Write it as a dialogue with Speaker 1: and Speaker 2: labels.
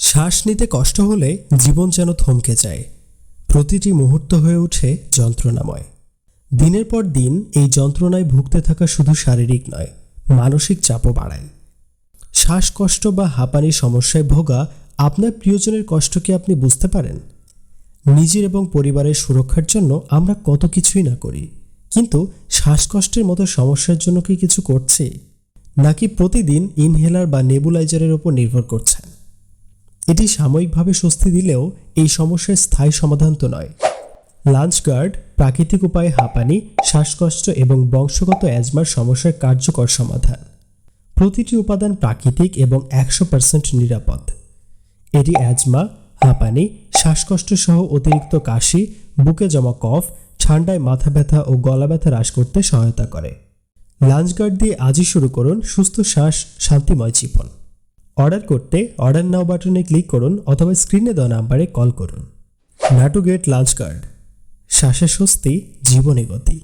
Speaker 1: শ্বাস নিতে কষ্ট হলে জীবন যেন থমকে যায়। প্রতিটি মুহূর্ত হয়ে ওঠে যন্ত্রণাময়। দিনের পর দিন এই যন্ত্রণায় ভুগতে থাকা শুধু শারীরিক নয়, মানসিক চাপও বাড়ায়। শ্বাসকষ্ট বা হাঁপানির সমস্যায় ভোগা আপনার প্রিয়জনের কষ্ট কি আপনি বুঝতে পারেন? নিজের এবং পরিবারের সুরক্ষার জন্য আমরা কত কিছুই না করি, কিন্তু শ্বাসকষ্টের মতো সমস্যার জন্য কি কিছু করছি? নাকি প্রতিদিন ইনহেলার বা নেবুলাইজারের উপর নির্ভর করছেন? এটি সাময়িকভাবে স্বস্তি দিলেও এই সমস্যার স্থায়ী সমাধান তো নয়। লাঞ্চ গার্ড প্রাকৃতিক উপায়ে হাঁপানি, শ্বাসকষ্ট এবং বংশগত অ্যাজমার সমস্যার কার্যকর সমাধান। প্রতিটি উপাদান প্রাকৃতিক এবং 100% নিরাপদ। এটি অ্যাজমা, হাঁপানি, শ্বাসকষ্ট সহ অতিরিক্ত কাশি, বুকে জমা কফ, ঠান্ডায় মাথা ব্যথা ও গলা ব্যথা হ্রাস করতে সহায়তা করে। লাঞ্চ গার্ড দিয়ে আজই শুরু করুন সুস্থ শ্বাস, শান্তিময় জীবন। অর্ডার করতে অর্ডার নাও বাটনে ক্লিক করুন অথবা স্ক্রিনে দেওয়া নাম্বারে কল করুন। নাটু গেট লাঞ্চ গার্ড, শ্বাসে স্বস্তি, জীবনে গতি।